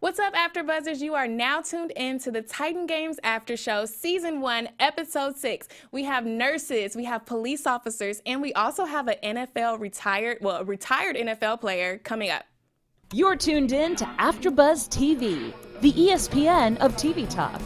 What's up, AfterBuzzers? You are now tuned in to the Titan Games After Show, Season 1, Episode 6. We have nurses, we have police officers, and we also have a retired NFL player coming up. You're tuned in to AfterBuzz TV, the ESPN of TV talk.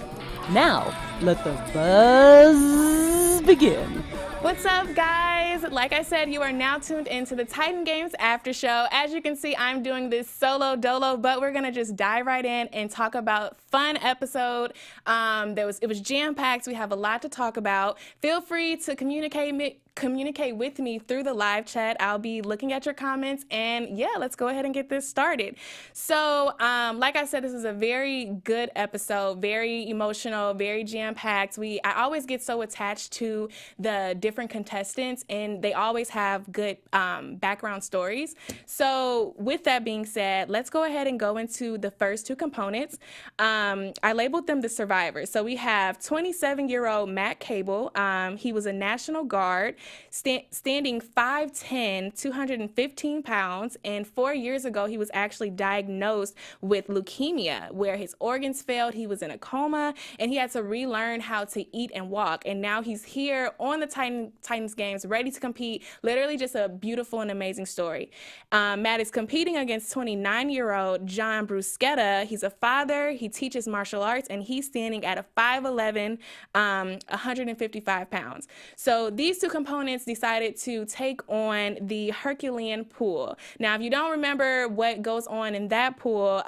Now, let the buzz begin. What's up, guys? Like I said, you are now tuned into the Titan Games After Show. As you can see, I'm doing this solo dolo, but we're gonna just dive right in and talk about fun episode. It was jam-packed. We have a lot to talk about. Feel free to communicate with me through the live chat. I'll be looking at your comments, and yeah, let's go ahead and get this started. So, like I said, this is a very good episode, very emotional, very jam-packed. I always get so attached to the different contestants, and they always have good background stories. So with that being said, let's go ahead and go into the first two components. I labeled them the survivors. So we have 27-year-old Matt Cable. He was a National Guard, standing 5'10", 215 pounds, and 4 years ago he was actually diagnosed with leukemia, where his organs failed, he was in a coma, and he had to relearn how to eat and walk. And now he's here on the Titans games, ready to compete. Literally just a beautiful and amazing story. Matt is competing against 29-year-old John Bruschetta. He's a father, he teaches martial arts, and he's standing at a 5'11", 155 pounds. So these two components decided to take on the Herculean pool. Now, if you don't remember what goes on in that pool,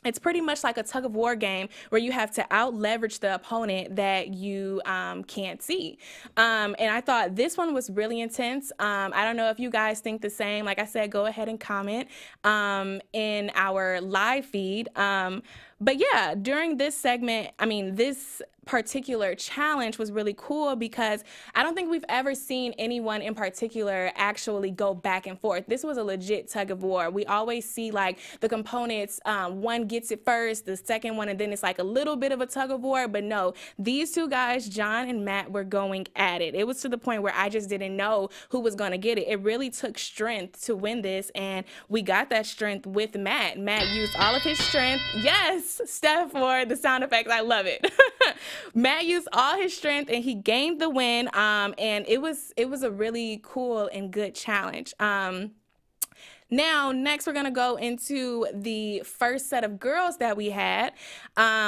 it's pretty much like a tug of war game where you have to out leverage the opponent that you can't see. And I thought this one was really intense. I don't know if you guys think the same. Like I said, go ahead and comment in our live feed. But yeah, during this segment, this particular challenge was really cool because I don't think we've ever seen anyone in particular actually go back and forth. This was a legit tug of war. We always see like the components, one gets it first, the second one, and then it's like a little bit of a tug of war. But no, these two guys, John and Matt, were going at it. It was to the point where I just didn't know who was going to get it. It really took strength to win this, and we got that strength with Matt. Matt used all of his strength. Yes, Steph for the sound effects. I love it. Matt used all his strength and he gained the win, and it was a really cool and good challenge. Now, next we're going to go into the first set of girls that we had.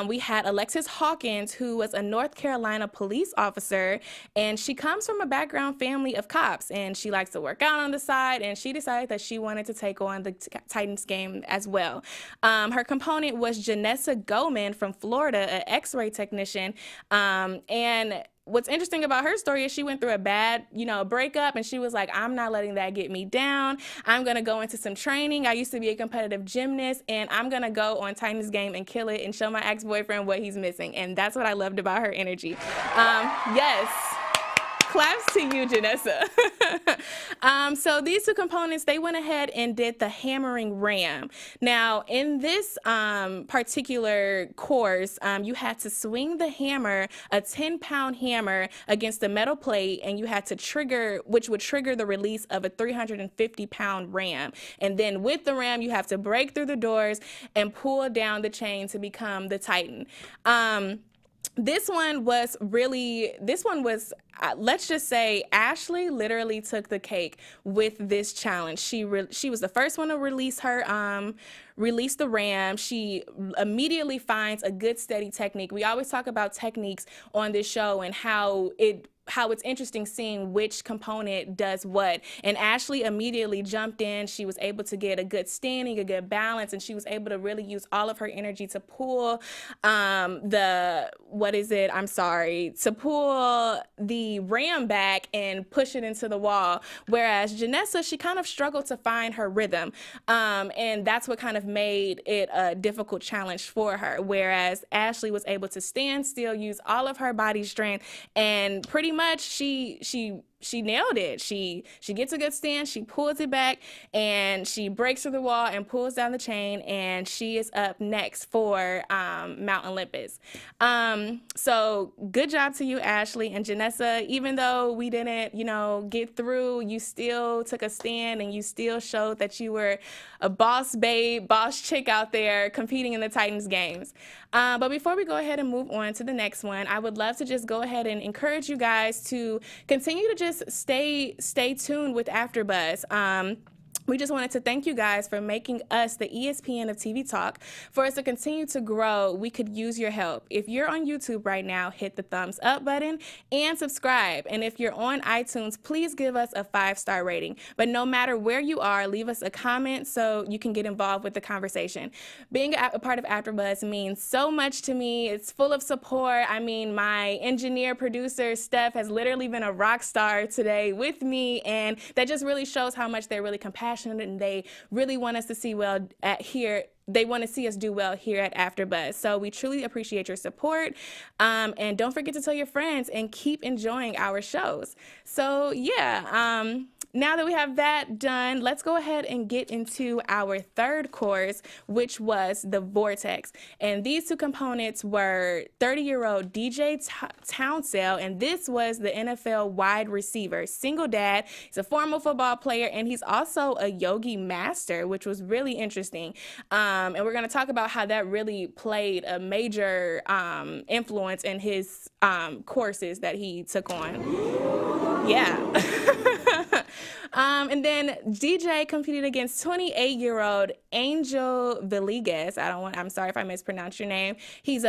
We had Alexis Hawkins, who was a North Carolina police officer, and she comes from a background family of cops, and she likes to work out on the side, and she decided that she wanted to take on the Titans game as well. Her component was Janessa Goman from Florida, an X-ray technician, and what's interesting about her story is she went through a bad, breakup, and she was like, I'm not letting that get me down. I'm going to go into some training. I used to be a competitive gymnast, and I'm going to go on Titans game and kill it and show my ex-boyfriend what he's missing. And that's what I loved about her energy. Yes. Claps to you, Janessa. So these two components, they went ahead and did the hammering ram. Now, in this particular course, you had to swing the hammer, a 10-pound hammer, against the metal plate, and you had to trigger, which would trigger the release of a 350-pound ram. And then with the ram, you have to break through the doors and pull down the chain to become the Titan. This one was, let's just say, Ashley literally took the cake with this challenge. She was the first one to release the ram. She immediately finds a good, steady technique. We always talk about techniques on this show and how it's interesting seeing which component does what. And Ashley immediately jumped in. She was able to get a good standing, a good balance, and she was able to really use all of her energy to pull to pull the ram back and push it into the wall. Whereas Janessa, she kind of struggled to find her rhythm. And that's what kind of made it a difficult challenge for her. Whereas Ashley was able to stand still, use all of her body strength, and pretty much she she nailed it. She gets a good stand, she pulls it back, and she breaks through the wall and pulls down the chain, and she is up next for Mount Olympus. So good job to you, Ashley and Janessa. Even though we didn't, get through, you still took a stand and you still showed that you were a boss babe, boss chick out there competing in the Titans games. But before we go ahead and move on to the next one, I would love to just go ahead and encourage you guys to continue to just stay tuned with AfterBuzz. We just wanted to thank you guys for making us the ESPN of TV Talk. For us to continue to grow, we could use your help. If you're on YouTube right now, hit the thumbs up button and subscribe. And if you're on iTunes, please give us a 5-star rating. But no matter where you are, leave us a comment so you can get involved with the conversation. Being a part of AfterBuzz means so much to me. It's full of support. I mean, my engineer, producer, Steph, has literally been a rock star today with me, and that just really shows how much they're really compassionate and they really want us to see well at here. They want to see us do well here at AfterBuzz. So we truly appreciate your support. And don't forget to tell your friends and keep enjoying our shows. So yeah, now that we have that done, let's go ahead and get into our third course, which was the Vortex. And these two components were 30-year-old DJ Townsell, and this was the NFL wide receiver, single dad. He's a former football player, and he's also a yogi master, which was really interesting. And we're going to talk about how that really played a major influence in his courses that he took on. Yeah. And then DJ competed against 28-year-old Angel Villegas. I'm sorry if I mispronounced your name. He's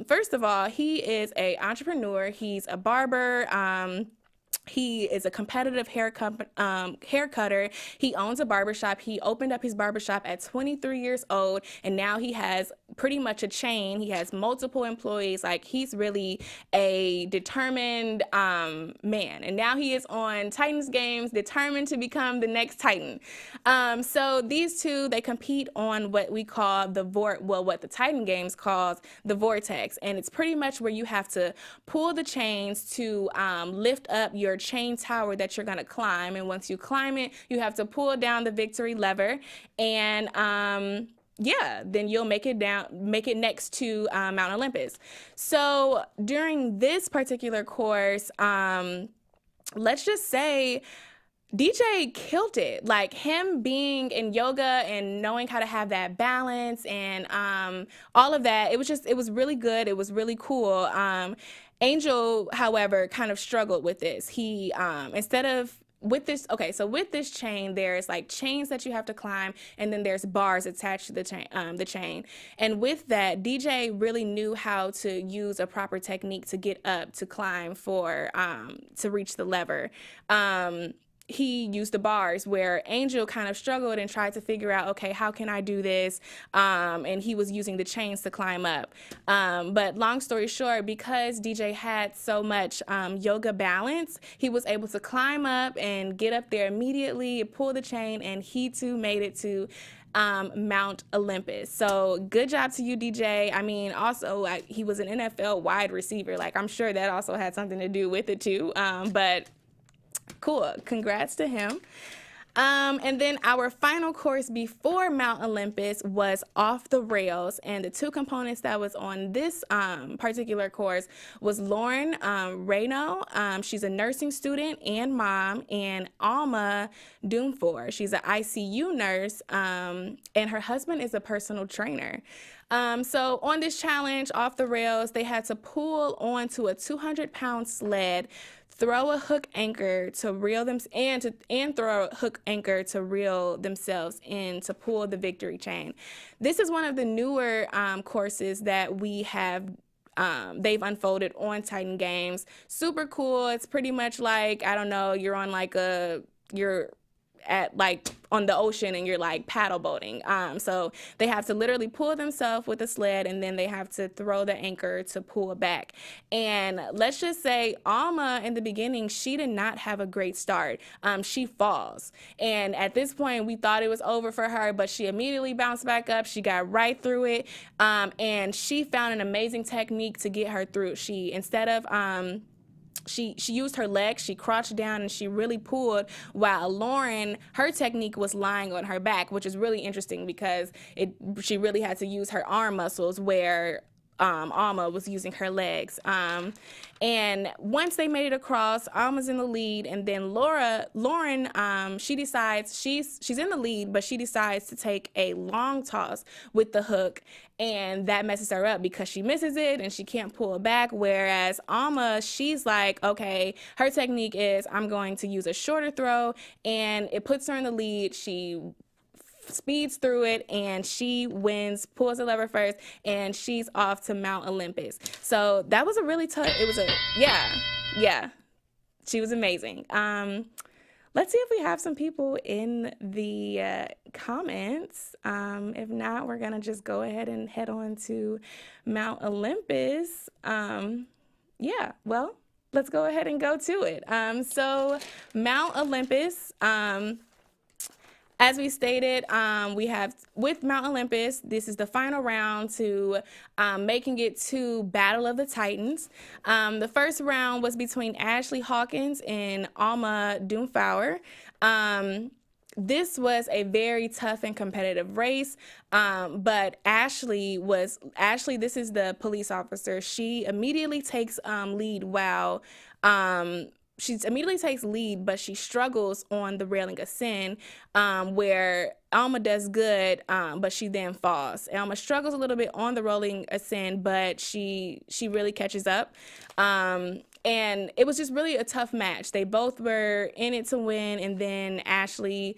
first of all, he is an entrepreneur. He's a barber. He is a competitive hair cutter. He owns a barbershop. He opened up his barbershop at 23 years old, and now he has pretty much a chain. He has multiple employees. Like, he's really a determined man. And now he is on Titans games, determined to become the next Titan. So these two, they compete on what we call what the Titan games calls the Vortex. And it's pretty much where you have to pull the chains to lift up your chain tower that you're going to climb, and once you climb it, you have to pull down the victory lever, and then you'll make it next to Mount Olympus. So during this particular course, let's just say DJ killed it. Like, him being in yoga and knowing how to have that balance and all of that, it was really good. It was really cool. Angel, however, kind of struggled with this. He, with this chain, there's like chains that you have to climb, and then there's bars attached to the chain. And with that, DJ really knew how to use a proper technique to get up, to climb to reach the lever. He used the bars, where Angel kind of struggled and tried to figure out, okay, how can I do this? And he was using the chains to climb up. But long story short, because DJ had so much yoga balance, he was able to climb up and get up there immediately, pull the chain, and he too made it to Mount Olympus. So good job to you, DJ. I mean, also, he was an NFL wide receiver. Like, I'm sure that also had something to do with it too. But cool. Congrats to him. And then our final course before Mount Olympus was Off the Rails, and the two components that was on this particular course was Lauren Reno. She's a nursing student and mom, and Alma Doomfor. She's an ICU nurse, and her husband is a personal trainer. So on this challenge, Off the Rails, they had to pull onto a 200-pound sled, throw a hook anchor to reel them and throw a hook anchor to reel themselves in to pull the victory chain. This is one of the newer courses that we have. They've unfolded on Titan Games. Super cool. It's pretty much like, I don't know, you're on like you're at like on the ocean and you're like paddle boating. So they have to literally pull themselves with a sled, and then they have to throw the anchor to pull back. And let's just say Alma in the beginning, she did not have a great start. She falls. And at this point, we thought it was over for her, but she immediately bounced back up. She got right through it. And she found an amazing technique to get her through. She, instead of she used her legs, she crouched down, and she really pulled, while Lauren, her technique was lying on her back, which is really interesting because she really had to use her arm muscles, where Alma was using her legs. And once they made it across, Alma's in the lead, and then Lauren, she decides she's in the lead, but she decides to take a long toss with the hook, and that messes her up because she misses it and she can't pull it back. Whereas Alma, she's like, okay, her technique is I'm going to use a shorter throw, and it puts her in the lead. She speeds through it, and she wins, pulls the lever first, and she's off to Mount Olympus. So that was a really tough, yeah, she was amazing. Let's see if we have some people in the comments. If not, we're gonna just go ahead and head on to Mount Olympus. Yeah, well, let's go ahead and go to it. So Mount Olympus, as we stated, we have, with Mount Olympus, this is the final round to making it to Battle of the Titans. The first round was between Ashley Hawkins and Alma Doomfauer. This was a very tough and competitive race, but Ashley, this is the police officer. She immediately takes lead while she immediately takes lead, but she struggles on the railing ascend, where Alma does good, but she then falls. Alma struggles a little bit on the rolling ascend, but she really catches up. And it was just really a tough match. They both were in it to win, and then Ashley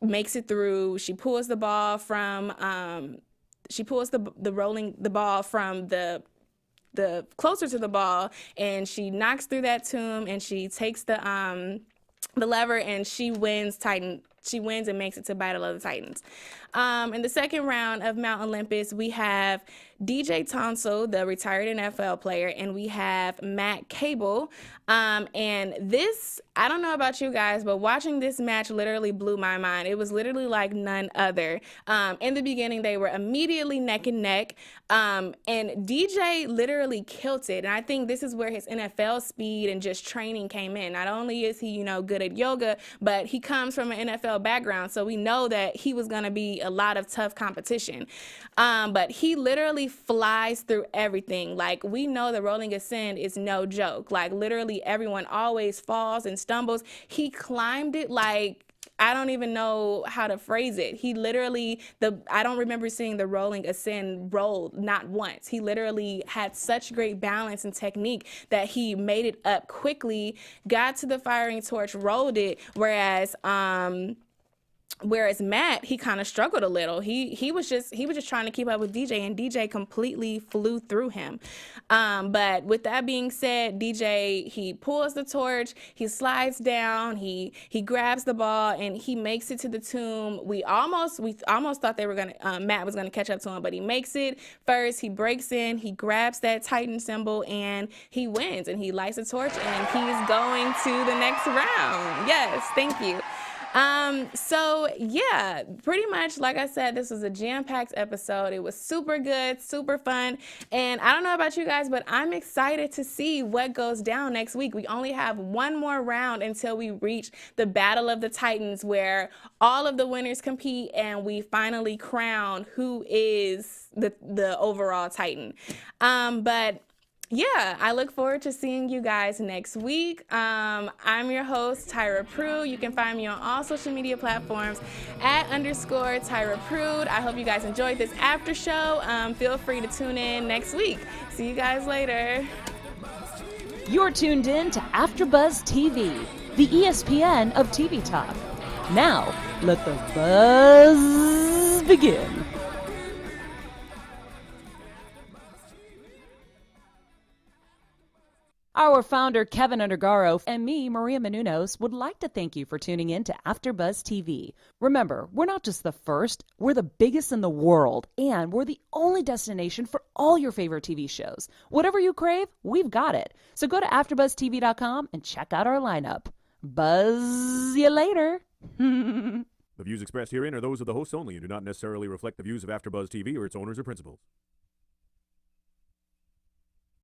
makes it through. She pulls the ball from the ball from the closer to the ball, and she knocks through that tomb, and she takes the lever, and she wins and makes it to Battle of the Titans. In the second round of Mount Olympus, we have DJ Tonsil, the retired NFL player, and we have Matt Cable. And this, I don't know about you guys, but watching this match literally blew my mind. It was literally like none other. In the beginning, they were immediately neck and neck, and DJ literally killed it. And I think this is where his NFL speed and just training came in. Not only is he, good at yoga, but he comes from an NFL background, so we know that he was going to be a lot of tough competition. But he literally flies through everything. Like, we know the rolling ascend is no joke. Like, literally everyone always falls and stumbles. He climbed it like, I don't even know how to phrase it. He literally, I don't remember seeing the rolling ascend roll not once. He literally had such great balance and technique that he made it up quickly, got to the firing torch, rolled it, whereas Matt, he kind of struggled a little. He was just trying to keep up with DJ, and DJ completely flew through him. But with that being said, DJ, he pulls the torch, he slides down, he grabs the ball, and he makes it to the tomb. We almost thought Matt was gonna catch up to him, but he makes it first. He breaks in, he grabs that Titan symbol, and he wins, and he lights the torch, and he's going to the next round. Yes, thank you. So yeah, pretty much, like I said, this was a jam-packed episode. It was super good, super fun. And I don't know about you guys, but I'm excited to see what goes down next week. We only have one more round until we reach the Battle of the Titans, where all of the winners compete and we finally crown who is the overall Titan. But yeah, I look forward to seeing you guys next week. I'm your host, Tyra Prude. You can find me on all social media platforms @_Tyra Prude. I hope you guys enjoyed this after show. Feel free to tune in next week. See you guys later. You're tuned in to AfterBuzz TV, the ESPN of TV talk. Now, let the buzz begin. Our founder, Keven Undergaro, and me, Maria Menounos, would like to thank you for tuning in to AfterBuzz TV. Remember, we're not just the first, we're the biggest in the world, and we're the only destination for all your favorite TV shows. Whatever you crave, we've got it. So go to AfterBuzzTV.com and check out our lineup. Buzz you later. The views expressed herein are those of the hosts only and do not necessarily reflect the views of AfterBuzz TV or its owners or principals.